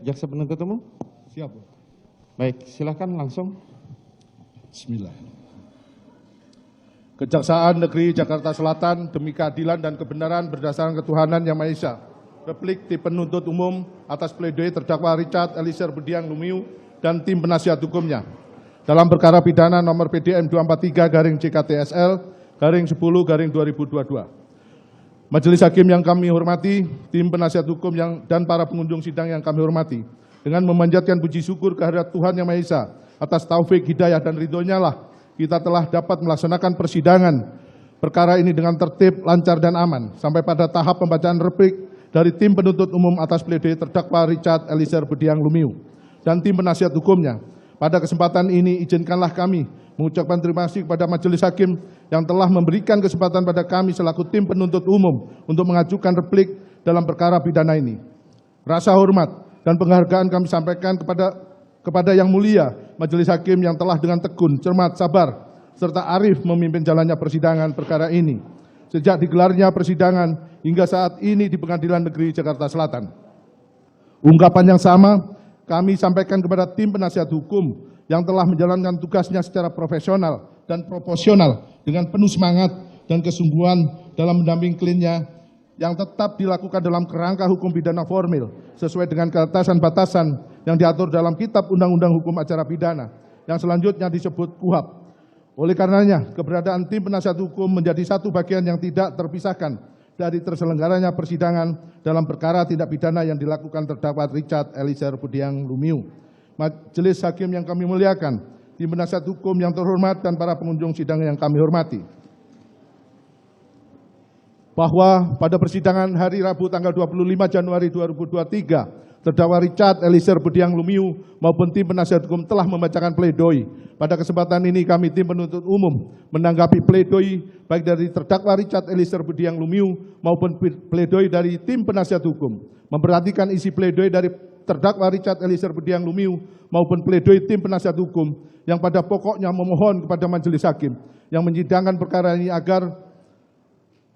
Jaksa penuntut umum? Siap, Bu. Baik, silakan langsung. Bismillah. Kejaksaan Negeri Jakarta Selatan demi keadilan dan kebenaran berdasarkan ketuhanan Yang Maha Esa. Replik tim penuntut umum atas pledoi terdakwa Richard Eliezer Budiang Lumiu dan tim penasihat hukumnya. Dalam perkara pidana nomor PDM 243-JKTSL-10-2022. Majelis Hakim yang kami hormati, tim penasihat hukum dan para pengunjung sidang yang kami hormati, dengan memanjatkan puji syukur kehadirat Tuhan Yang Maha Esa atas taufik, hidayah, dan ridhonya lah kita telah dapat melaksanakan persidangan perkara ini dengan tertib, lancar, dan aman sampai pada tahap pembacaan replik dari tim penuntut umum atas pledoi terdakwa Richard Eliezer Budiang Lumiu dan tim penasihat hukumnya. Pada kesempatan ini izinkanlah kami mengucapkan terima kasih kepada Majelis Hakim yang telah memberikan kesempatan pada kami selaku tim penuntut umum untuk mengajukan replik dalam perkara pidana ini. Rasa hormat dan penghargaan kami sampaikan kepada Yang Mulia Majelis Hakim yang telah dengan tekun, cermat, sabar, serta arif memimpin jalannya persidangan perkara ini sejak digelarnya persidangan hingga saat ini di Pengadilan Negeri Jakarta Selatan. Ungkapan yang sama kami sampaikan kepada tim penasihat hukum yang telah menjalankan tugasnya secara profesional dan proporsional dengan penuh semangat dan kesungguhan dalam mendampingi kliennya yang tetap dilakukan dalam kerangka hukum pidana formil sesuai dengan batasan-batasan yang diatur dalam Kitab Undang-Undang Hukum Acara Pidana yang selanjutnya disebut KUHAP. Oleh karenanya, keberadaan tim penasihat hukum menjadi satu bagian yang tidak terpisahkan dari terselenggaranya persidangan dalam perkara tindak pidana yang dilakukan terdakwa Richard Eliezer Budiang Lumiu. Majelis Hakim yang kami muliakan, tim penasihat hukum yang terhormat, dan para pengunjung sidang yang kami hormati. Bahwa pada persidangan hari Rabu tanggal 25 Januari 2023, terdakwa Richard Eliezer Budiang Lumiu maupun tim penasihat hukum telah membacakan pledoi. Pada kesempatan ini kami tim penuntut umum menanggapi pledoi baik dari terdakwa Richard Eliezer Budiang Lumiu maupun pledoi dari tim penasihat hukum. Memperhatikan isi pledoi dari terdakwa Richard Eliezer Budiang Lumiu maupun pledoi tim penasihat hukum yang pada pokoknya memohon kepada Majelis Hakim yang menyidangkan perkara ini agar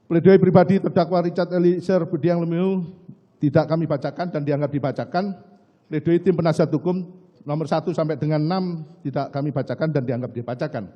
pledoi pribadi terdakwa Richard Eliezer Budiang Lumiu tidak kami bacakan dan dianggap dibacakan. Pledoi tim penasihat hukum nomor 1 sampai dengan 6 tidak kami bacakan dan dianggap dibacakan.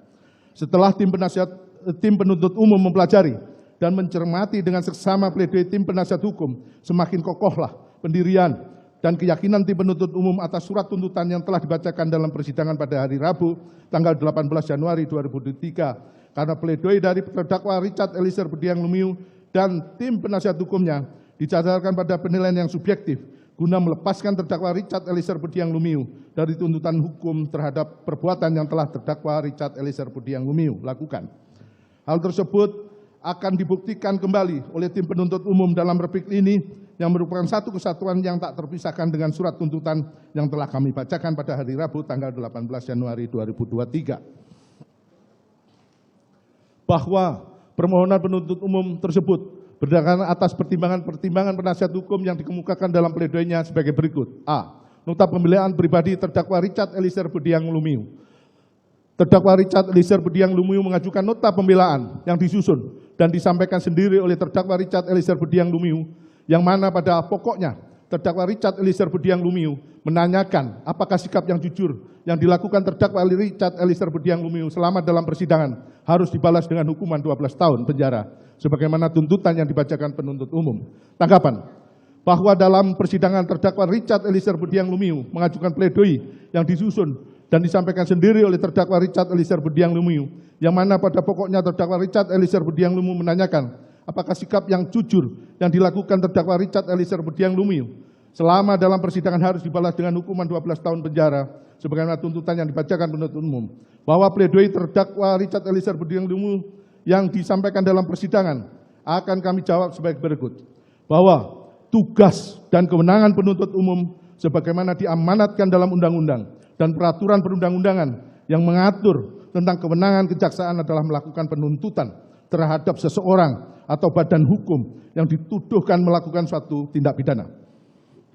Setelah tim penuntut umum mempelajari dan mencermati dengan seksama pledoi tim penasihat hukum, semakin kokohlah pendirian dan keyakinan tim penuntut umum atas surat tuntutan yang telah dibacakan dalam persidangan pada hari Rabu tanggal 18 Januari 2023. Karena pledoi dari terdakwa Richard Eliezer Budiang Lumiu dan tim penasihat hukumnya didasarkan pada penilaian yang subjektif guna melepaskan terdakwa Richard Eliezer Budiang Lumiu dari tuntutan hukum terhadap perbuatan yang telah terdakwa Richard Eliezer Budiang Lumiu lakukan. Hal tersebut akan dibuktikan kembali oleh tim penuntut umum dalam replik ini yang merupakan satu kesatuan yang tak terpisahkan dengan surat tuntutan yang telah kami bacakan pada hari Rabu tanggal 18 Januari 2023. Bahwa permohonan penuntut umum tersebut berdasarkan atas pertimbangan penasihat hukum yang dikemukakan dalam pledoinya sebagai berikut. A. Nota pembelaan pribadi terdakwa Richard Eliezer Budiang Lumiu. Terdakwa Richard Eliezer Budiang Lumiu mengajukan nota pembelaan yang disusun dan disampaikan sendiri oleh terdakwa Richard Eliezer Budiang Lumiu, yang mana pada pokoknya terdakwa Richard Eliezer Budiang Lumiu menanyakan apakah sikap yang jujur yang dilakukan terdakwa Richard Eliezer Budiang Lumiu selama dalam persidangan harus dibalas dengan hukuman 12 tahun penjara sebagaimana tuntutan yang dibacakan penuntut umum. Tanggapan bahwa dalam persidangan terdakwa Richard Eliezer Budiang Lumiu mengajukan pledoi yang disusun dan disampaikan sendiri oleh terdakwa Richard Eliezer Budiang Lumiu, yang mana pada pokoknya terdakwa Richard Eliezer Budiang Lumiu menanyakan apakah sikap yang jujur yang dilakukan terdakwa Richard Eliezer Budiang Lumiu selama dalam persidangan harus dibalas dengan hukuman 12 tahun penjara sebagaimana tuntutan yang dibacakan penuntut umum. Bahwa pledoi terdakwa Richard Eliezer Budiang Lumiu yang disampaikan dalam persidangan akan kami jawab sebagai berikut. Bahwa tugas dan kewenangan penuntut umum sebagaimana diamanatkan dalam undang-undang dan peraturan perundang-undangan yang mengatur tentang kewenangan kejaksaan adalah melakukan penuntutan terhadap seseorang atau badan hukum yang dituduhkan melakukan suatu tindak pidana.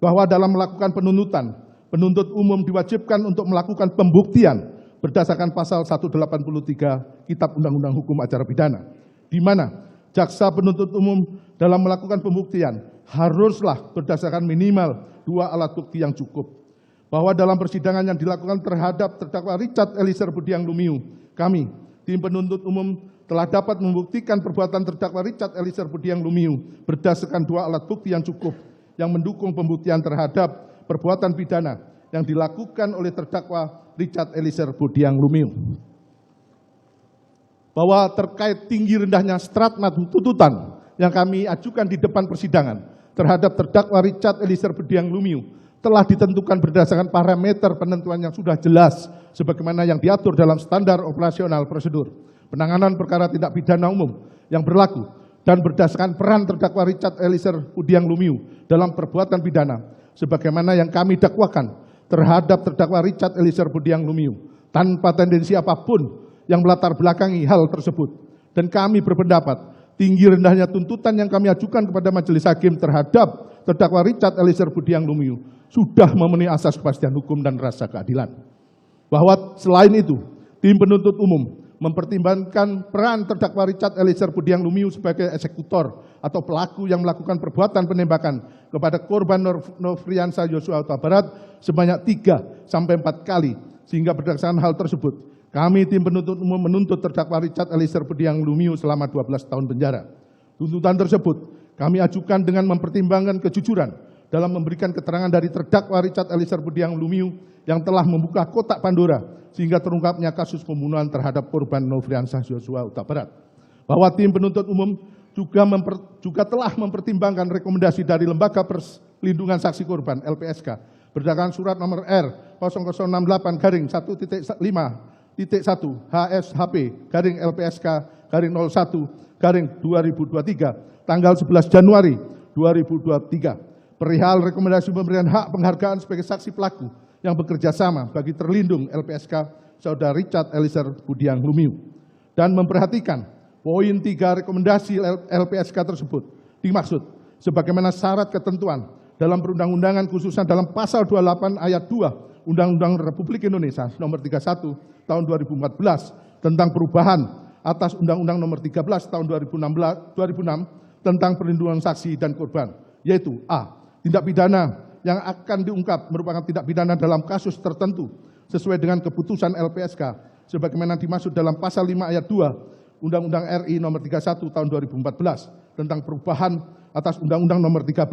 Bahwa dalam melakukan penuntutan, penuntut umum diwajibkan untuk melakukan pembuktian berdasarkan pasal 183 Kitab Undang-Undang Hukum Acara Pidana, di mana jaksa penuntut umum dalam melakukan pembuktian haruslah berdasarkan minimal 2 alat bukti yang cukup. Bahwa dalam persidangan yang dilakukan terhadap terdakwa Richard Eliezer Budiang Lumiu, kami, tim penuntut umum telah dapat membuktikan perbuatan terdakwa Richard Eliezer Budiang Lumiu berdasarkan 2 alat bukti yang cukup yang mendukung pembuktian terhadap perbuatan pidana yang dilakukan oleh terdakwa Richard Eliezer Budiang Lumiu. Bahwa terkait tinggi rendahnya stratma tuntutan yang kami ajukan di depan persidangan terhadap terdakwa Richard Eliezer Budiang Lumiu telah ditentukan berdasarkan parameter penentuan yang sudah jelas sebagaimana yang diatur dalam standar operasional prosedur penanganan perkara tindak pidana umum yang berlaku dan berdasarkan peran terdakwa Richard Eliezer Budiang Lumiu dalam perbuatan pidana sebagaimana yang kami dakwakan terhadap terdakwa Richard Eliezer Budiang Lumiu tanpa tendensi apapun yang melatar belakangi hal tersebut. Dan kami berpendapat tinggi rendahnya tuntutan yang kami ajukan kepada majelis hakim terhadap terdakwa Richard Eliezer Budiang Lumiu sudah memenuhi asas kepastian hukum dan rasa keadilan. Bahwa selain itu, tim penuntut umum mempertimbangkan peran terdakwa Richard Eliezer Budiang Lumiu sebagai eksekutor atau pelaku yang melakukan perbuatan penembakan kepada korban Nofriansah Yosua Huta Barat sebanyak 3 sampai 4 kali. Sehingga berdasarkan hal tersebut, kami tim penuntut umum menuntut terdakwa Richard Eliezer Budiang Lumiu selama 12 tahun penjara. Tuntutan tersebut kami ajukan dengan mempertimbangkan kejujuran dalam memberikan keterangan dari terdakwa Richard Eliezer Budiang Lumiu yang telah membuka kotak Pandora sehingga terungkapnya kasus pembunuhan terhadap korban Nofriansah Yosua Huta Barat. Bahwa tim penuntut umum juga telah mempertimbangkan rekomendasi dari Lembaga Perlindungan Saksi Korban LPSK berdasarkan surat nomor R 0068-1.5.1 HSHP LPSK 01-2023 tanggal 11 Januari 2023 perihal rekomendasi pemberian hak penghargaan sebagai saksi pelaku yang bekerja sama bagi terlindung LPSK Saudara Richard Eliezer Budiang Lumiu dan memperhatikan poin 3 rekomendasi LPSK tersebut dimaksud sebagaimana syarat ketentuan dalam perundang-undangan khususnya dalam pasal 28 ayat 2 Undang-Undang Republik Indonesia nomor 31 tahun 2014 tentang perubahan atas Undang-Undang nomor 13 tahun 2006 tentang perlindungan saksi dan korban, yaitu A. Tindak pidana yang akan diungkap merupakan tindak pidana dalam kasus tertentu sesuai dengan keputusan LPSK sebagaimana dimaksud dalam pasal 5 ayat 2 Undang-Undang RI nomor 31 tahun 2014 tentang perubahan atas Undang-Undang nomor 13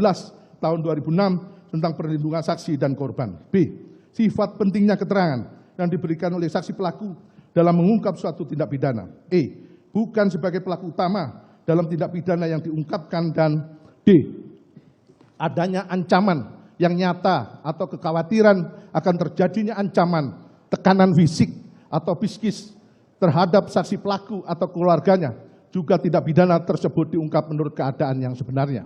tahun 2006 tentang perlindungan saksi dan korban. B. Sifat pentingnya keterangan yang diberikan oleh saksi pelaku dalam mengungkap suatu tindak pidana. E. Bukan sebagai pelaku utama dalam tindak pidana yang diungkapkan. Dan D. Adanya ancaman yang nyata atau kekhawatiran akan terjadinya ancaman, tekanan fisik atau psikis terhadap saksi pelaku atau keluarganya juga tindak pidana tersebut diungkap menurut keadaan yang sebenarnya.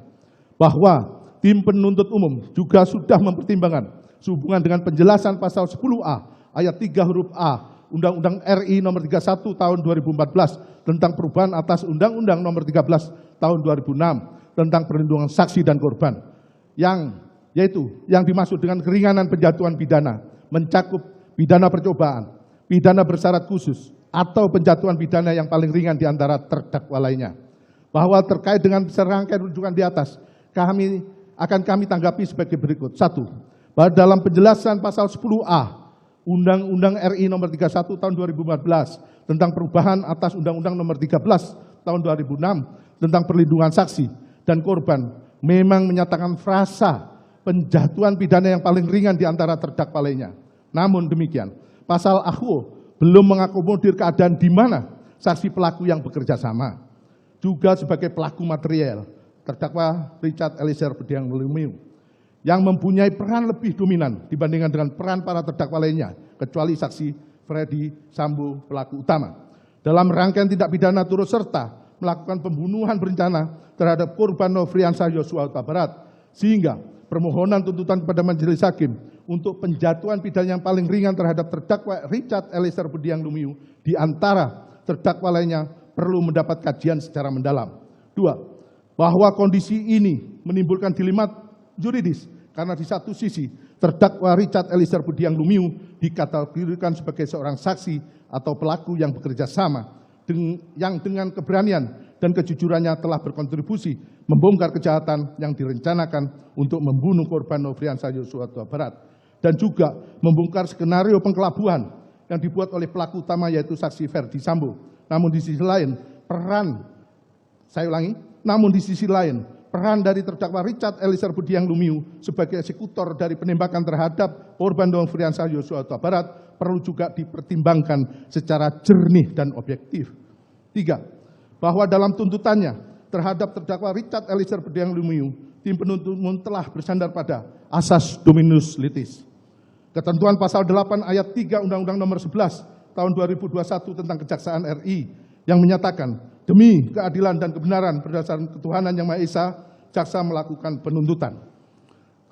Bahwa tim penuntut umum juga sudah mempertimbangkan sehubungan dengan penjelasan pasal 10A ayat 3 huruf A Undang-Undang RI nomor 31 tahun 2014 tentang perubahan atas Undang-Undang nomor 13 tahun 2006 tentang perlindungan saksi dan korban yang dimaksud dengan keringanan penjatuhan pidana mencakup pidana percobaan, pidana bersyarat khusus atau penjatuhan pidana yang paling ringan di antara terdakwa lainnya. Bahwa terkait dengan serangkaian rujukan di atas kami tanggapi sebagai berikut. 1. Bahwa dalam penjelasan pasal 10A Undang-Undang RI nomor 31 tahun 2014 tentang perubahan atas Undang-Undang nomor 13 tahun 2006 tentang perlindungan saksi dan korban memang menyatakan frasa penjatuhan pidana yang paling ringan di antara terdakwa lainnya. Namun demikian, pasal AHU belum mengakomodir keadaan di mana saksi pelaku yang bekerja sama juga sebagai pelaku material terdakwa Richard Eliezer Budiang Lumiu yang mempunyai peran lebih dominan dibandingkan dengan peran para terdakwa lainnya, kecuali saksi Freddy Sambo pelaku utama. Dalam rangkaian tindak pidana turut serta melakukan pembunuhan berencana terhadap korban Nofriansah Yosua Huta Barat, sehingga permohonan tuntutan kepada majelis hakim untuk penjatuhan pidana yang paling ringan terhadap terdakwa Richard Eliezer Budiang Lumiu di antara terdakwa lainnya perlu mendapat kajian secara mendalam. 2. Bahwa kondisi ini menimbulkan dilema juridis karena di satu sisi terdakwa Richard Eliezer Budiang Lumiu dikategorikan sebagai seorang saksi atau pelaku yang bekerja sama yang dengan keberanian dan kejujurannya telah berkontribusi membongkar kejahatan yang direncanakan untuk membunuh korban Nofriansah Yosua Huta Barat, dan juga membongkar skenario pengkelabuan yang dibuat oleh pelaku utama yaitu saksi Ferdi Sambo. Namun di sisi lain, peran dari terdakwa Richard Eliezer Budiang Lumiu sebagai eksekutor dari penembakan terhadap korban Nofriansah Yosua Huta Barat perlu juga dipertimbangkan secara jernih dan objektif. 3. Bahwa dalam tuntutannya terhadap terdakwa Richard Eliezer Budiang Lumiu, tim penuntut umum telah bersandar pada asas dominus litis. Ketentuan pasal 8 ayat 3 Undang-Undang Nomor 11 tahun 2021 tentang Kejaksaan RI yang menyatakan demi keadilan dan kebenaran berdasarkan ketuhanan yang Maha Esa, jaksa melakukan penuntutan.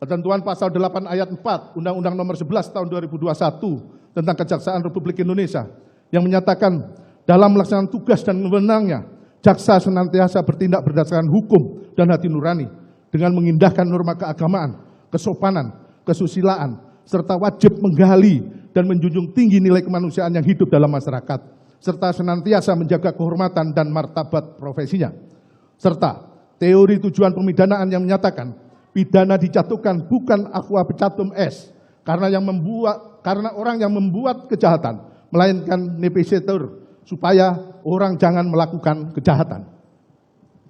Ketentuan pasal 8 ayat 4 Undang-Undang Nomor 11 tahun 2021 tentang Kejaksaan Republik Indonesia yang menyatakan dalam melaksanakan tugas dan wewenangnya, jaksa senantiasa bertindak berdasarkan hukum dan hati nurani dengan mengindahkan norma keagamaan, kesopanan, kesusilaan, serta wajib menggali dan menjunjung tinggi nilai kemanusiaan yang hidup dalam masyarakat, serta senantiasa menjaga kehormatan dan martabat profesinya. Serta teori tujuan pemidanaan yang menyatakan pidana dijatuhkan bukan aqua pecatum es karena orang yang membuat kejahatan, melainkan nepisetur supaya orang jangan melakukan kejahatan.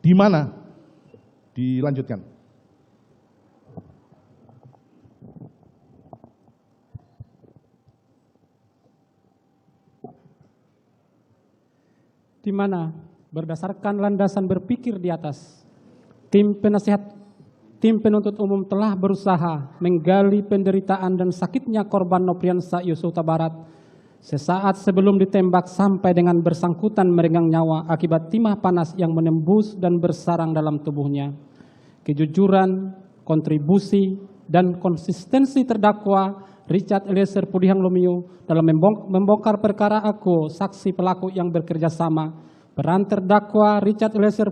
Di mana? Dilanjutkan. Di mana berdasarkan landasan berpikir di atas, tim penuntut umum telah berusaha menggali penderitaan dan sakitnya korban Nofriansah Yosua Huta Barat sesaat sebelum ditembak sampai dengan bersangkutan merenggang nyawa akibat timah panas yang menembus dan bersarang dalam tubuhnya. Kejujuran, kontribusi, dan konsistensi terdakwa Richard Eliezer Budiang Lumiu dalam membongkar perkara aku, saksi pelaku yang bekerja sama. Peran terdakwa Richard Eliezer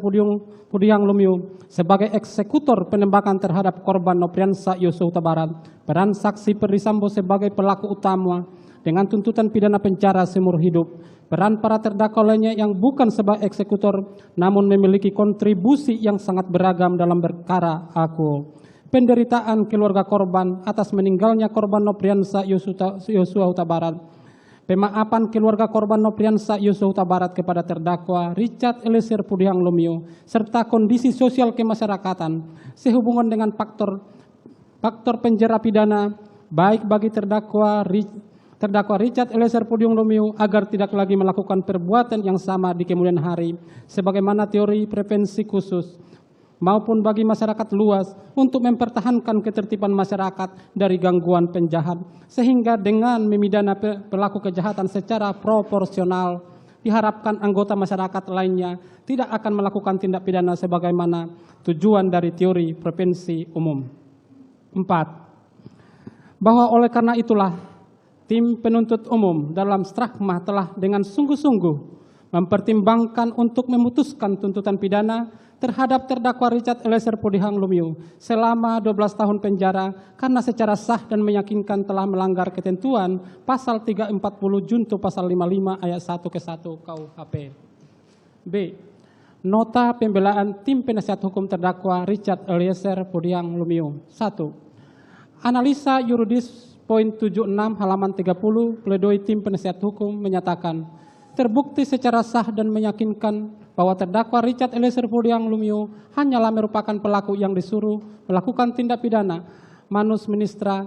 Budiang Lumiu sebagai eksekutor penembakan terhadap korban Nofriansah Yosua Huta Barat. Peran saksi Ferdi Sambo sebagai pelaku utama dengan tuntutan pidana penjara seumur hidup. Peran para terdakwa lainnya yang bukan sebagai eksekutor namun memiliki kontribusi yang sangat beragam dalam perkara aku. Penderitaan keluarga korban atas meninggalnya korban Nofriansah Yosua Huta Barat. Pemaafan keluarga korban Nofriansah Yosua Huta Barat kepada terdakwa Richard Eliezer Budiang Lumiu serta kondisi sosial kemasyarakatan sehubungan dengan faktor penjara pidana baik bagi terdakwa Richard Eliezer Budiang Lumiu agar tidak lagi melakukan perbuatan yang sama di kemudian hari sebagaimana teori prevensi khusus maupun bagi masyarakat luas untuk mempertahankan ketertiban masyarakat dari gangguan penjahat, sehingga dengan memidana pelaku kejahatan secara proporsional, diharapkan anggota masyarakat lainnya tidak akan melakukan tindak pidana sebagaimana tujuan dari teori prevensi umum. 4. Bahwa oleh karena itulah, tim penuntut umum dalam Strakma telah dengan sungguh-sungguh mempertimbangkan untuk memutuskan tuntutan pidana terhadap terdakwa Richard Eliezer Budiang Lumiu selama 12 tahun penjara karena secara sah dan meyakinkan telah melanggar ketentuan pasal 340 junto pasal 55 ayat 1 ke 1 KUHP. B. Nota pembelaan tim penasihat hukum terdakwa Richard Eliezer Budiang Lumiu. 1. Analisa yuridis poin 76 halaman 30 pledoi tim penasihat hukum menyatakan terbukti secara sah dan meyakinkan bahwa terdakwa Richard Eliezer Budiang Lumiu hanyalah merupakan pelaku yang disuruh melakukan tindak pidana manus ministra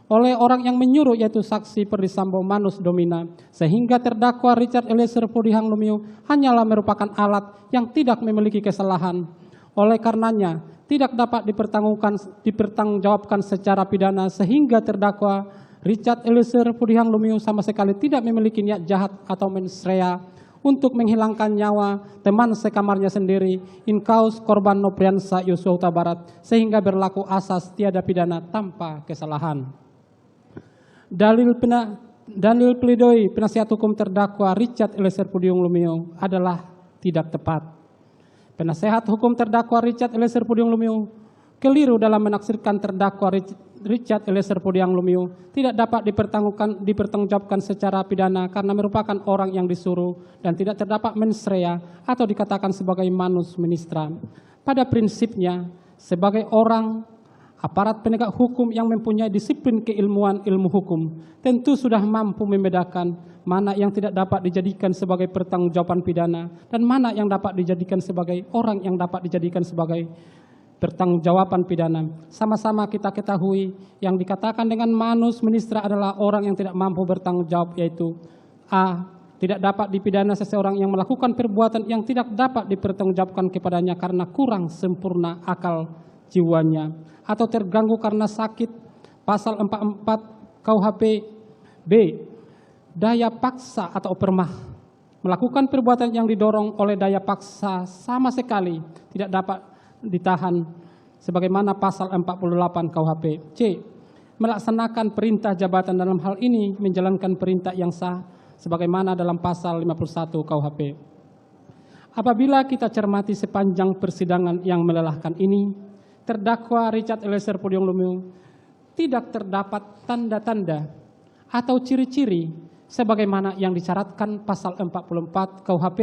oleh orang yang menyuruh yaitu saksi Ferdi Sambo manus domina, sehingga terdakwa Richard Eliezer Budiang Lumiu hanyalah merupakan alat yang tidak memiliki kesalahan. Oleh karenanya tidak dapat dipertanggungjawabkan secara pidana sehingga terdakwa Richard Eliezer Budiang Lumiu sama sekali tidak memiliki niat jahat atau mensrea untuk menghilangkan nyawa teman sekamarnya sendiri in cause korban Nofriansah Yosua Huta Barat sehingga berlaku asas tiada pidana tanpa kesalahan. Dalil pledoi penasihat hukum terdakwa Richard Eliezer Budiang Lumiu adalah tidak tepat. Penasehat hukum terdakwa Richard Eliezer Budiang Lumiu keliru dalam menafsirkan terdakwa Richard Eliezer Pudiang Lumiu tidak dapat dipertanggungjawabkan secara pidana karena merupakan orang yang disuruh dan tidak terdapat mens rea atau dikatakan sebagai manus ministra. Pada prinsipnya, sebagai orang aparat penegak hukum yang mempunyai disiplin keilmuan ilmu hukum tentu sudah mampu membedakan mana yang tidak dapat dijadikan sebagai pertanggungjawaban pidana dan mana yang dapat dijadikan sebagai orang yang dapat dijadikan sebagai pertanggungjawaban pidana. Sama-sama kita ketahui yang dikatakan dengan manus ministra adalah orang yang tidak mampu bertanggung jawab, yaitu A. Tidak dapat dipidana seseorang yang melakukan perbuatan yang tidak dapat dipertanggungjawabkan kepadanya karena kurang sempurna akal jiwanya atau terganggu karena sakit, pasal 44 KUHP. B. Daya paksa atau permah, melakukan perbuatan yang didorong oleh daya paksa sama sekali tidak dapat ditahan sebagaimana pasal 48 KUHP. C. Melaksanakan perintah jabatan dalam hal ini menjalankan perintah yang sah sebagaimana dalam pasal 51 KUHP. Apabila kita cermati sepanjang persidangan yang melelahkan ini, terdakwa Richard Eliezer Pudiang Lumiu tidak terdapat tanda-tanda atau ciri-ciri sebagaimana yang disyaratkan pasal 44 KUHP,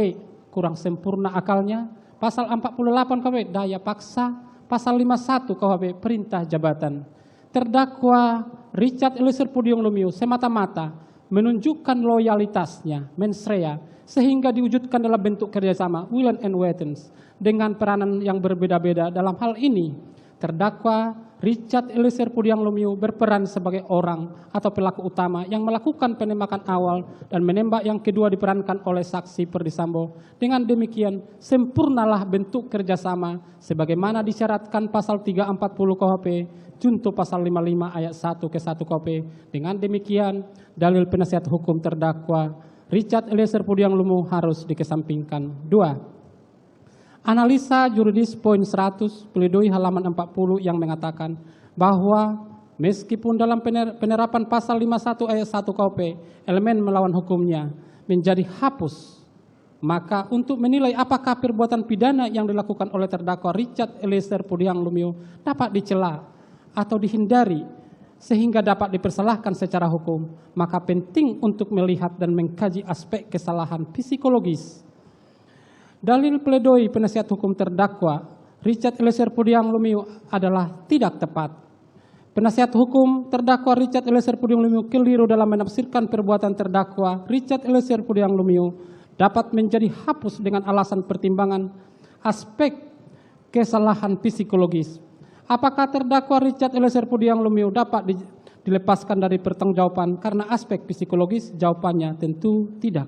kurang sempurna akalnya, pasal 48 KUHP daya paksa, pasal 51 KUHP perintah jabatan. Terdakwa Richard Eliezer Pudiang Lumiu semata-mata menunjukkan loyalitasnya mens rea sehingga diwujudkan dalam bentuk kerjasama will and weapons dengan peranan yang berbeda-beda. Dalam hal ini, terdakwa Richard Eliezer Pudiang Lumiu berperan sebagai orang atau pelaku utama yang melakukan penembakan awal dan menembak yang kedua diperankan oleh saksi Perdi Sambo. Dengan demikian, sempurnalah bentuk kerjasama sebagaimana disyaratkan pasal 340 KUHP, junto pasal 55 ayat 1 ke 1 KUHP. Dengan demikian, dalil penasihat hukum terdakwa Richard Eliezer Pudiang Lumiu harus dikesampingkan. 2. Analisa juridis poin 100 pledoi halaman 40 yang mengatakan bahwa meskipun dalam penerapan pasal 51 ayat 1 KUHP elemen melawan hukumnya menjadi hapus, maka untuk menilai apakah perbuatan pidana yang dilakukan oleh terdakwa Richard Eliezer Pudiang Lumiu dapat dicela atau dihindari sehingga dapat dipersalahkan secara hukum, maka penting untuk melihat dan mengkaji aspek kesalahan psikologis. Dalil pledoi penasihat hukum terdakwa Richard Eliezer Pudiang Lumiu adalah tidak tepat. Penasihat hukum terdakwa Richard Eliezer Pudiang Lumiu keliru dalam menafsirkan perbuatan terdakwa Richard Eliezer Pudiang Lumiu dapat menjadi hapus dengan alasan pertimbangan aspek kesalahan psikologis. Apakah terdakwa Richard Eliezer Pudiang Lumiu dapat dilepaskan dari pertanggungjawaban karena aspek psikologis? Jawabannya tentu tidak.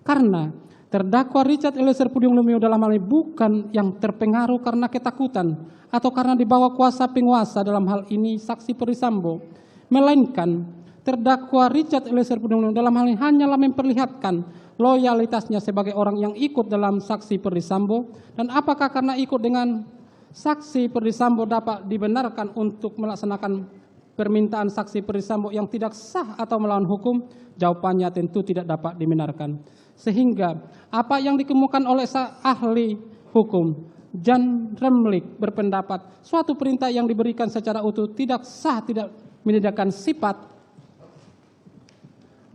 Karena terdakwa Richard Eliezer Pudiang Lumiu dalam hal ini bukan yang terpengaruh karena ketakutan atau karena dibawa kuasa penguasa, dalam hal ini saksi Perdi Sambo, melainkan terdakwa Richard Eliezer Pudiang Lumiu dalam hal ini hanyalah memperlihatkan loyalitasnya sebagai orang yang ikut dalam saksi Perdi Sambo. Dan apakah karena ikut dengan saksi Perdi Sambo dapat dibenarkan untuk melaksanakan permintaan saksi Perdi Sambo yang tidak sah atau melawan hukum? Jawabannya tentu tidak dapat dibenarkan. Sehingga apa yang dikemukakan oleh ahli hukum Jan Remlik berpendapat suatu perintah yang diberikan secara utuh tidak sah, tidak menyediakan sifat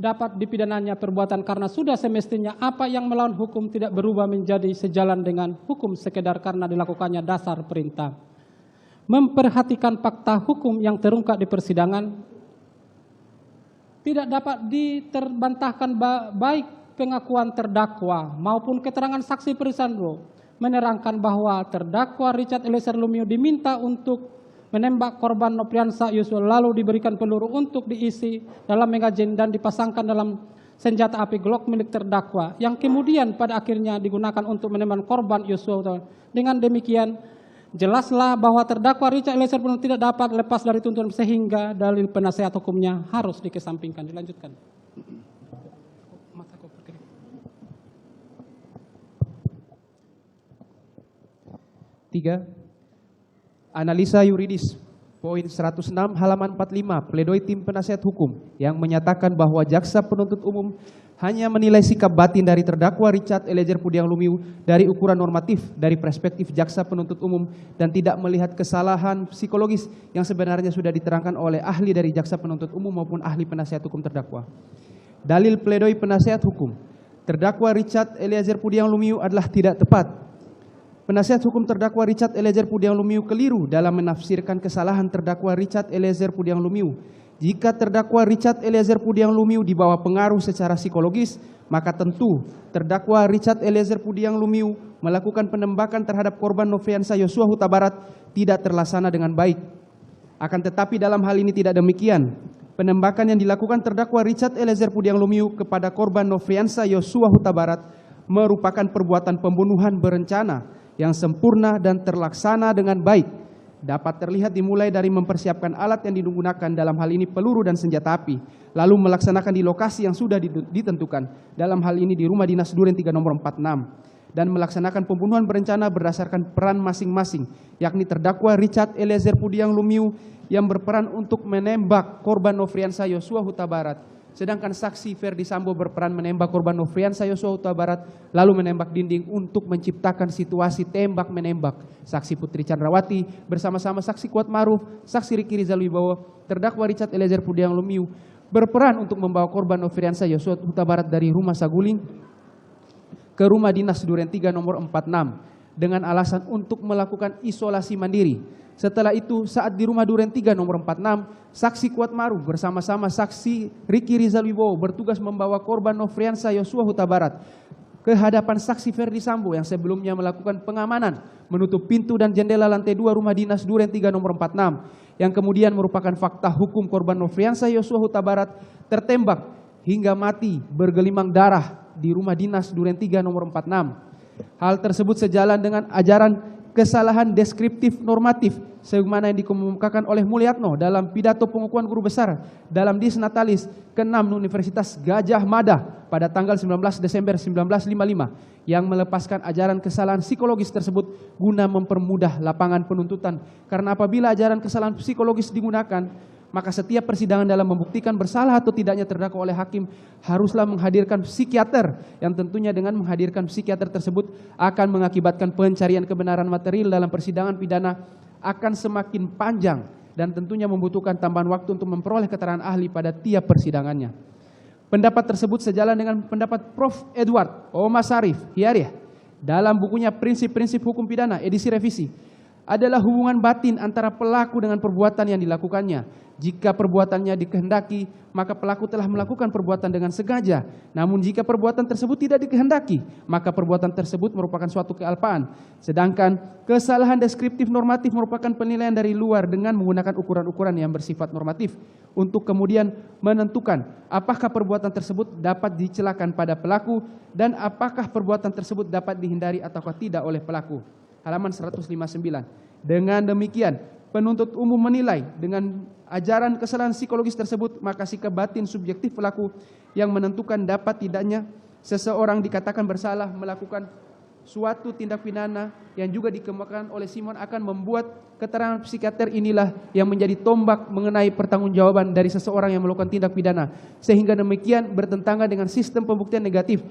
dapat dipidananya perbuatan karena sudah semestinya apa yang melawan hukum tidak berubah menjadi sejalan dengan hukum sekedar karena dilakukannya dasar perintah. Memperhatikan fakta hukum yang terungkap di persidangan tidak dapat diterbantahkan, baik pengakuan terdakwa maupun keterangan saksi Perdi Sambo menerangkan bahwa terdakwa Richard Eliezer Lumiu diminta untuk menembak korban Nopriansa Yosua lalu diberikan peluru untuk diisi dalam magazin dan dipasangkan dalam senjata api Glock milik terdakwa yang kemudian pada akhirnya digunakan untuk menembak korban Yosua. Dengan demikian jelaslah bahwa terdakwa Richard Eliezer Pudiang tidak dapat lepas dari tuntutan sehingga dalil penasihat hukumnya harus dikesampingkan. Dilanjutkan. 3. Analisa yuridis poin 106 halaman 45 pledoi tim penasihat hukum yang menyatakan bahwa jaksa penuntut umum hanya menilai sikap batin dari terdakwa Richard Eliezer Pudiang Lumiu dari ukuran normatif dari perspektif jaksa penuntut umum dan tidak melihat kesalahan psikologis yang sebenarnya sudah diterangkan oleh ahli dari jaksa penuntut umum maupun ahli penasihat hukum terdakwa. Dalil pledoi penasihat hukum, terdakwa Richard Eliezer Pudiang Lumiu adalah tidak tepat. Penasihat hukum terdakwa Richard Eliezer Pudiang Lumiu keliru dalam menafsirkan kesalahan terdakwa Richard Eliezer Pudiang Lumiu. Jika terdakwa Richard Eliezer Pudiang Lumiu di bawah pengaruh secara psikologis, maka tentu terdakwa Richard Eliezer Pudiang Lumiu melakukan penembakan terhadap korban Nofriansah Yosua Huta Barat tidak terlaksana dengan baik. Akan tetapi dalam hal ini tidak demikian. Penembakan yang dilakukan terdakwa Richard Eliezer Pudiang Lumiu kepada korban Nofriansah Yosua Huta Barat merupakan perbuatan pembunuhan berencana yang sempurna dan terlaksana dengan baik. Dapat terlihat dimulai dari mempersiapkan alat yang digunakan, dalam hal ini peluru dan senjata api, lalu melaksanakan di lokasi yang sudah ditentukan, dalam hal ini di Rumah Dinas Duren 3 nomor 46, dan melaksanakan pembunuhan berencana berdasarkan peran masing-masing, yakni terdakwa Richard Eliezer Pudiang Lumiu yang berperan untuk menembak korban Nofriansah Yosua Huta Barat, sedangkan saksi Ferdi Sambo berperan menembak korban Nofriansah Yosua Huta Barat lalu menembak dinding untuk menciptakan situasi tembak-menembak. Saksi Putri Chandrawati bersama-sama saksi Kuat Maruf, saksi Riki Rizal Wibowo, terdakwa Richard Eliezer Pudiang Lumiu berperan untuk membawa korban Nofriansah Yosua Huta Barat dari Rumah Saguling ke Rumah Dinas Duren 3 nomor 46 dengan alasan untuk melakukan isolasi mandiri. Setelah itu saat di Rumah Duren 3 nomor 46, saksi Kuat Maruf bersama-sama saksi Riki Rizal Wibowo bertugas membawa korban Nofriansah Yosua Huta Barat ke hadapan saksi Ferdi Sambo yang sebelumnya melakukan pengamanan menutup pintu dan jendela lantai 2 Rumah Dinas Duren 3 nomor 46 yang kemudian merupakan fakta hukum korban Nofriansah Yosua Huta Barat tertembak hingga mati bergelimang darah di Rumah Dinas Duren 3 nomor 46. Hal tersebut sejalan dengan ajaran kesalahan deskriptif normatif sebagaimana yang dikemukakan oleh Mulyatno dalam pidato pengukuhan guru besar dalam Dies Natalis ke-6 Universitas Gajah Mada pada tanggal 19 Desember 1955 yang melepaskan ajaran kesalahan psikologis tersebut guna mempermudah lapangan penuntutan. Karena apabila ajaran kesalahan psikologis digunakan, maka setiap persidangan dalam membuktikan bersalah atau tidaknya terdakwa oleh hakim haruslah menghadirkan psikiater, yang tentunya dengan menghadirkan psikiater tersebut akan mengakibatkan pencarian kebenaran material dalam persidangan pidana akan semakin panjang dan tentunya membutuhkan tambahan waktu untuk memperoleh keterangan ahli pada tiap persidangannya. Pendapat tersebut sejalan dengan pendapat Prof. Edward Omar Sarif Hiariah dalam bukunya Prinsip-Prinsip Hukum Pidana edisi revisi adalah hubungan batin antara pelaku dengan perbuatan yang dilakukannya. Jika perbuatannya dikehendaki, maka pelaku telah melakukan perbuatan dengan sengaja. Namun jika perbuatan tersebut tidak dikehendaki, maka perbuatan tersebut merupakan suatu kealpaan. Sedangkan kesalahan deskriptif normatif merupakan penilaian dari luar dengan menggunakan ukuran-ukuran yang bersifat normatif untuk kemudian menentukan apakah perbuatan tersebut dapat dicelakan pada pelaku dan apakah perbuatan tersebut dapat dihindari ataukah tidak oleh pelaku. Halaman 159. Dengan demikian, penuntut umum menilai dengan ajaran kesalahan psikologis tersebut, maka sikap batin subjektif pelaku yang menentukan dapat tidaknya seseorang dikatakan bersalah melakukan suatu tindak pidana yang juga dikemukakan oleh Simon akan membuat keterangan psikiater inilah yang menjadi tombak mengenai pertanggungjawaban dari seseorang yang melakukan tindak pidana, sehingga demikian bertentangan dengan sistem pembuktian negatif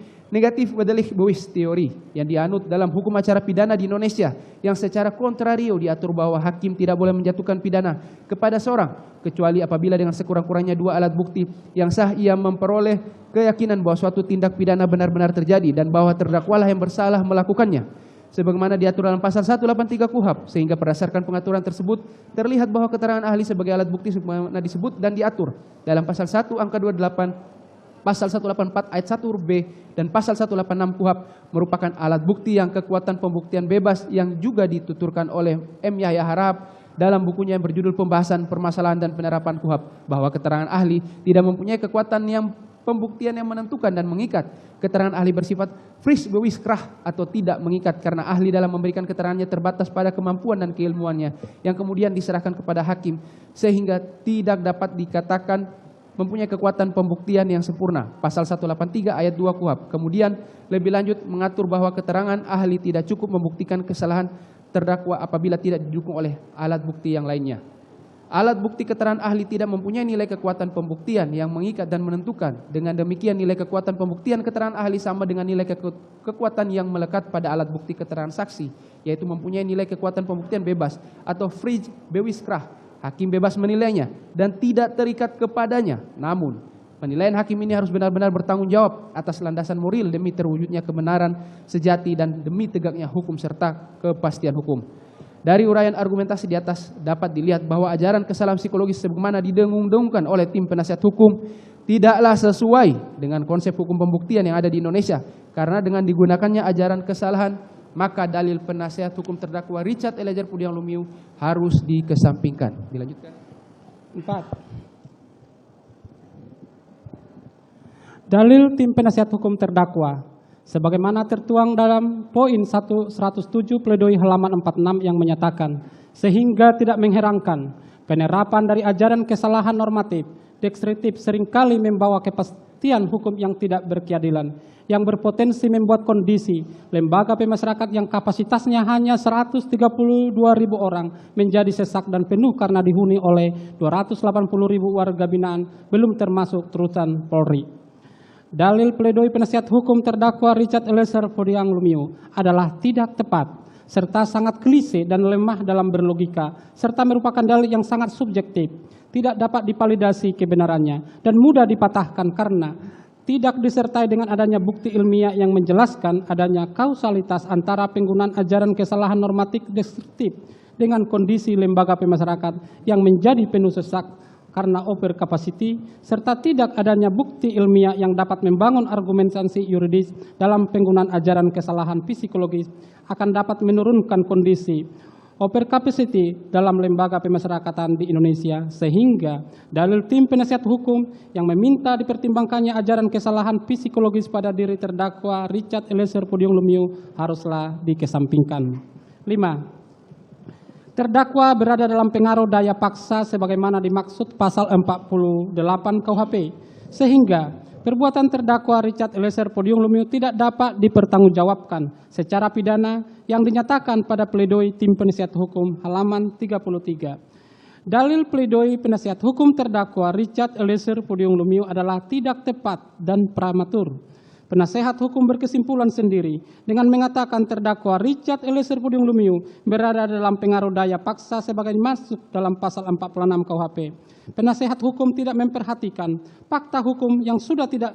bedelik Bois teori yang dianut dalam hukum acara pidana di Indonesia, yang secara kontrario diatur bahwa hakim tidak boleh menjatuhkan pidana kepada seorang kecuali apabila dengan sekurang-kurangnya 2 alat bukti yang sah ia memperoleh keyakinan bahwa suatu tindak pidana benar-benar terjadi dan bahwa terdakwalah yang bersalah melakukannya, sebagaimana diatur dalam pasal 183 KUHP, sehingga berdasarkan pengaturan tersebut terlihat bahwa keterangan ahli sebagai alat bukti sebagaimana disebut dan diatur dalam pasal 1 angka 28, pasal 184 ayat 1 B dan pasal 186 KUHP merupakan alat bukti yang kekuatan pembuktian bebas yang juga dituturkan oleh M. Yahya Harahap dalam bukunya yang berjudul Pembahasan Permasalahan dan Penerapan KUHP, bahwa keterangan ahli tidak mempunyai kekuatan yang pembuktian yang menentukan dan mengikat. Keterangan ahli bersifat fris bewiskrah atau tidak mengikat karena ahli dalam memberikan keterangannya terbatas pada kemampuan dan keilmuannya yang kemudian diserahkan kepada hakim, sehingga tidak dapat dikatakan mempunyai kekuatan pembuktian yang sempurna. Pasal 183 ayat 2 KUHP kemudian lebih lanjut mengatur bahwa keterangan ahli tidak cukup membuktikan kesalahan terdakwa apabila tidak didukung oleh alat bukti yang lainnya. Alat bukti keterangan ahli tidak mempunyai nilai kekuatan pembuktian yang mengikat dan menentukan. Dengan demikian nilai kekuatan pembuktian keterangan ahli sama dengan nilai kekuatan yang melekat pada alat bukti keterangan saksi, yaitu mempunyai nilai kekuatan pembuktian bebas atau free bewiskrah. Hakim bebas menilainya dan tidak terikat kepadanya. Namun, penilaian hakim ini harus benar-benar bertanggung jawab atas landasan moral demi terwujudnya kebenaran sejati dan demi tegaknya hukum serta kepastian hukum. Dari uraian argumentasi di atas dapat dilihat bahwa ajaran kesalahan psikologis sebagaimana didengung-dengungkan oleh tim penasihat hukum tidaklah sesuai dengan konsep hukum pembuktian yang ada di Indonesia. Karena dengan digunakannya ajaran kesalahan, maka dalil penasihat hukum terdakwa Richard Eliezer Pudiang Lumiu harus dikesampingkan. Dilanjutkan. 4. Dalil tim penasihat hukum terdakwa sebagaimana tertuang dalam poin 107 pledoi halaman 46 yang menyatakan, sehingga tidak mengherankan penerapan dari ajaran kesalahan normatif deskriptif seringkali membawa kepastian hukum yang tidak berkeadilan, yang berpotensi membuat kondisi lembaga pemasyarakat yang kapasitasnya hanya 132.000 orang menjadi sesak dan penuh karena dihuni oleh 280.000 warga binaan, belum termasuk rutan Polri. Dalil pledoi penasihat hukum terdakwa Richard Eliezer Pudiang Lumiu adalah tidak tepat, serta sangat klise dan lemah dalam berlogika, serta merupakan dalil yang sangat subjektif, tidak dapat divalidasi kebenarannya, dan mudah dipatahkan karena tidak disertai dengan adanya bukti ilmiah yang menjelaskan adanya kausalitas antara penggunaan ajaran kesalahan normatif deskriptif dengan kondisi lembaga pemasyarakat yang menjadi penuh sesak karena over capacity, serta tidak adanya bukti ilmiah yang dapat membangun argumentasi yuridis dalam penggunaan ajaran kesalahan psikologis akan dapat menurunkan kondisi over capacity dalam lembaga pemasyarakatan di Indonesia, sehingga dalil tim penasihat hukum yang meminta dipertimbangkannya ajaran kesalahan psikologis pada diri terdakwa Richard Eliezer Pudiang Lumiu haruslah dikesampingkan. 5. Terdakwa berada dalam pengaruh daya paksa sebagaimana dimaksud pasal 48 KUHP, sehingga perbuatan terdakwa Richard Eliezer Pudiang Lumiu tidak dapat dipertanggungjawabkan secara pidana yang dinyatakan pada pledoi tim penasihat hukum halaman 33. Dalil pledoi penasihat hukum terdakwa Richard Eliezer Pudiang Lumiu adalah tidak tepat dan prematur. Penasehat hukum berkesimpulan sendiri dengan mengatakan terdakwa Richard Eliezer Pudiang Lumiu berada dalam pengaruh daya paksa sebagai masuk dalam pasal 46 KUHP. Penasehat hukum tidak memperhatikan fakta hukum yang sudah tidak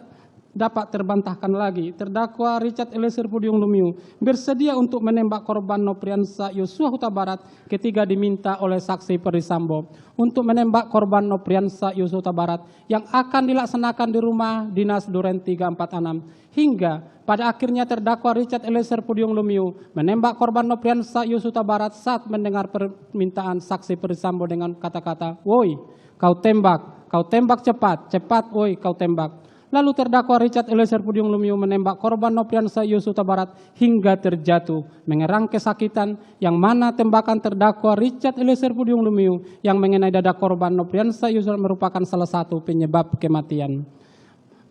dapat terbantahkan lagi. Terdakwa Richard Eliezer Pudiang Lumiu bersedia untuk menembak korban Nopriansa Yosua Huta Barat ketika diminta oleh saksi Perdisambo untuk menembak korban Nopriansa Yosua Huta Barat yang akan dilaksanakan di rumah dinas Duren 346, hingga pada akhirnya terdakwa Richard Eliezer Pudiang Lumiu menembak korban Nopriansa Yosua Huta Barat saat mendengar permintaan saksi Perdisambo dengan kata-kata, "Woi, kau tembak cepat, cepat, woi, kau tembak." Lalu terdakwa Richard Eliezer Pudiang Lumiu menembak korban Nopriansa Yosua Huta Barat hingga terjatuh, mengerang kesakitan, yang mana tembakan terdakwa Richard Eliezer Pudiang Lumiu yang mengenai dada korban Nopriansa Yosua merupakan salah satu penyebab kematian.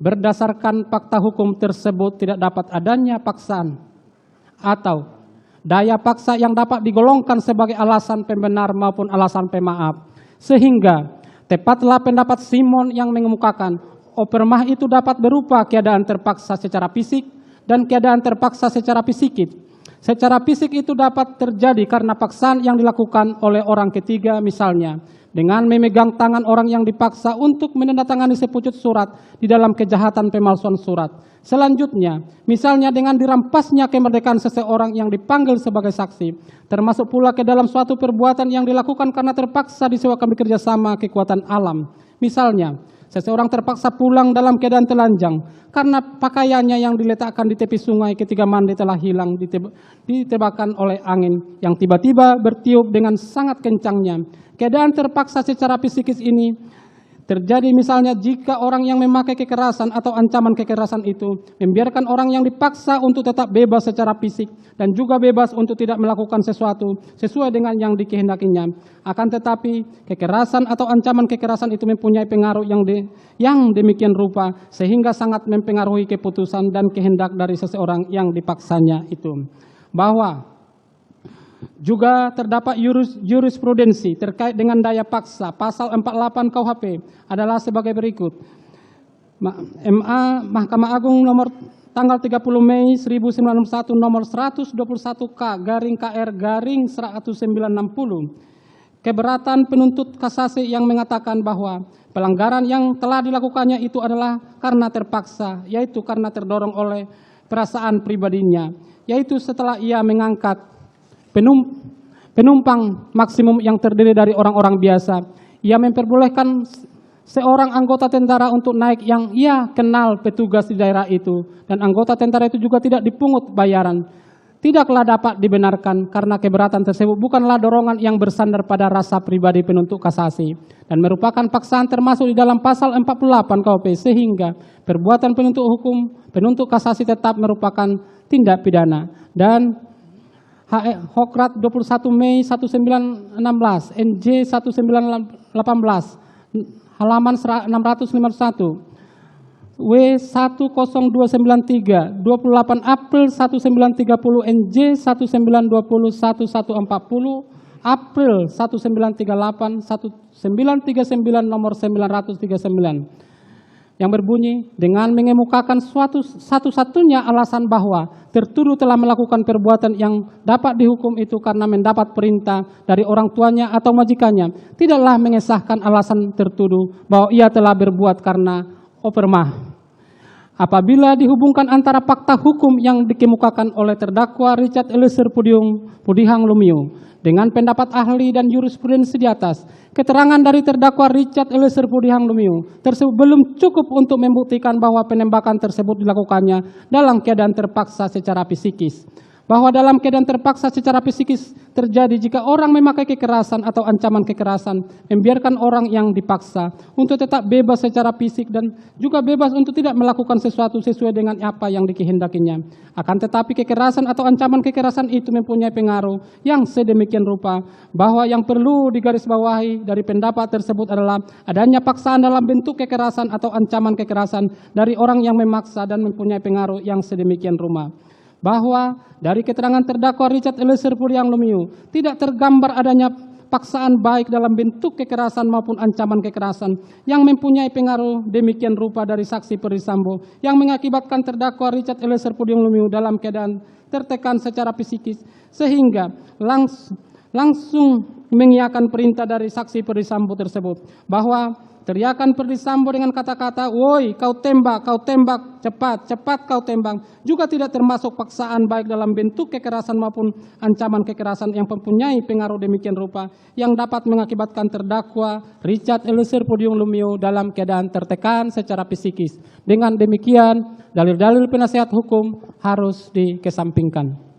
Berdasarkan fakta hukum tersebut tidak dapat adanya paksaan atau daya paksa yang dapat digolongkan sebagai alasan pembenar maupun alasan pemaaf, sehingga tepatlah pendapat Simon yang mengemukakan opermah itu dapat berupa keadaan terpaksa secara fisik dan keadaan terpaksa secara psikis. Secara fisik itu dapat terjadi karena paksaan yang dilakukan oleh orang ketiga, misalnya dengan memegang tangan orang yang dipaksa untuk menandatangani sepucuk surat di dalam kejahatan pemalsuan surat. Selanjutnya, misalnya dengan dirampasnya kemerdekaan seseorang yang dipanggil sebagai saksi, termasuk pula ke dalam suatu perbuatan yang dilakukan karena terpaksa disewakan bekerjasama kekuatan alam. Misalnya, seseorang terpaksa pulang dalam keadaan telanjang karena pakaiannya yang diletakkan di tepi sungai ketika mandi telah hilang ditebakan oleh angin yang tiba-tiba bertiup dengan sangat kencangnya. Keadaan terpaksa secara psikis ini terjadi misalnya jika orang yang memakai kekerasan atau ancaman kekerasan itu membiarkan orang yang dipaksa untuk tetap bebas secara fisik dan juga bebas untuk tidak melakukan sesuatu sesuai dengan yang dikehendakinya. Akan tetapi kekerasan atau ancaman kekerasan itu mempunyai pengaruh yang demikian rupa sehingga sangat mempengaruhi keputusan dan kehendak dari seseorang yang dipaksanya itu. Bahwa Juga terdapat jurisprudensi terkait dengan daya paksa. Pasal 48 KUHP adalah sebagai berikut. Mahkamah Agung nomor tanggal 30 Mei 1991 nomor 121K/KR/1960. Keberatan penuntut kasasi yang mengatakan bahwa pelanggaran yang telah dilakukannya itu adalah karena terpaksa, yaitu karena terdorong oleh perasaan pribadinya, yaitu setelah ia mengangkat penumpang maksimum yang terdiri dari orang-orang biasa, ia memperbolehkan seorang anggota tentara untuk naik yang ia kenal petugas di daerah itu, dan anggota tentara itu juga tidak dipungut bayaran. Tidaklah dapat dibenarkan karena keberatan tersebut bukanlah dorongan yang bersandar pada rasa pribadi penuntut kasasi dan merupakan paksaan termasuk di dalam pasal 48 KUHP, sehingga perbuatan penuntut kasasi tetap merupakan tindak pidana. Dan Hokrat 21 Mei 1916 NJ 1918 halaman 651 W10293 28 April 1930 NJ 1920 1140 April 1938 1939 nomor 939 yang berbunyi dengan mengemukakan satu-satunya alasan bahwa tertuduh telah melakukan perbuatan yang dapat dihukum itu karena mendapat perintah dari orang tuanya atau majikannya, tidaklah mengesahkan alasan tertuduh bahwa ia telah berbuat karena opermah. Apabila dihubungkan antara fakta hukum yang dikemukakan oleh terdakwa Richard Eliezer Pudihang Lumiu dengan pendapat ahli dan jurisprudensi di atas, keterangan dari terdakwa Richard Eliezer Pudihang Lumiu tersebut belum cukup untuk membuktikan bahwa penembakan tersebut dilakukannya dalam keadaan terpaksa secara psikis. Bahwa dalam keadaan terpaksa secara psikis terjadi jika orang memakai kekerasan atau ancaman kekerasan, membiarkan orang yang dipaksa untuk tetap bebas secara fisik dan juga bebas untuk tidak melakukan sesuatu sesuai dengan apa yang dikehendakinya. Akan tetapi kekerasan atau ancaman kekerasan itu mempunyai pengaruh yang sedemikian rupa bahwa yang perlu digarisbawahi dari pendapat tersebut adalah adanya paksaan dalam bentuk kekerasan atau ancaman kekerasan dari orang yang memaksa dan mempunyai pengaruh yang sedemikian rupa. Bahwa dari keterangan terdakwa Richard Eliezer Pudihang Lumiu tidak tergambar adanya paksaan baik dalam bentuk kekerasan maupun ancaman kekerasan yang mempunyai pengaruh demikian rupa dari saksi Perdisambo yang mengakibatkan terdakwa Richard Eliezer Pudihang Lumiu dalam keadaan tertekan secara psikis sehingga langsung mengiyakan perintah dari saksi Perdisambo tersebut bahwa teriakan Perdisambo dengan kata-kata, "Woi, kau tembak, cepat, cepat kau tembak," juga tidak termasuk paksaan baik dalam bentuk kekerasan maupun ancaman kekerasan yang mempunyai pengaruh demikian rupa yang dapat mengakibatkan terdakwa Richard Eliezer Pudihang Lumiu dalam keadaan tertekan secara psikis. Dengan demikian, dalil-dalil penasihat hukum harus dikesampingkan.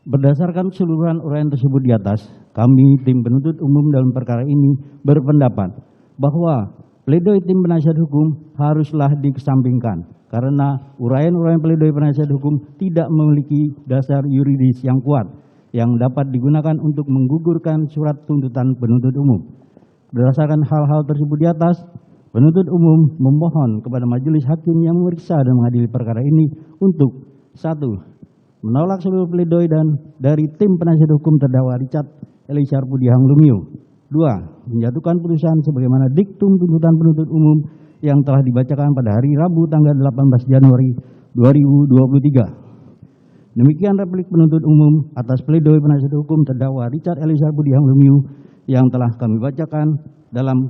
Berdasarkan keseluruhan uraian tersebut di atas, kami tim penuntut umum dalam perkara ini berpendapat bahwa pledoi tim penasihat hukum haruslah dikesampingkan karena uraian-uraian pledoi penasihat hukum tidak memiliki dasar yuridis yang kuat yang dapat digunakan untuk menggugurkan surat tuntutan penuntut umum. Berdasarkan hal-hal tersebut di atas, penuntut umum memohon kepada majelis hakim yang memeriksa dan mengadili perkara ini untuk 1. Menolak seluruh pledoi dan dari tim penasihat hukum terdakwa Richard Eliezer Pudihang Lumiu. 2. Menjatuhkan putusan sebagaimana diktum tuntutan penuntut umum yang telah dibacakan pada hari Rabu tanggal 18 Januari 2023. Demikian replik penuntut umum atas pledoi penasihat hukum terdakwa Richard Eliezer Pudihang Lumiu yang telah kami bacakan dalam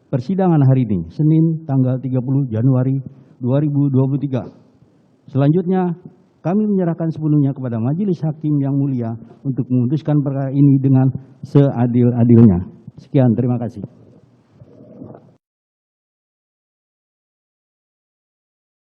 persidangan hari ini, Senin tanggal 30 Januari 2023. Selanjutnya, kami menyerahkan sepenuhnya kepada majelis hakim yang mulia untuk memutuskan perkara ini dengan seadil-adilnya. Sekian, terima kasih.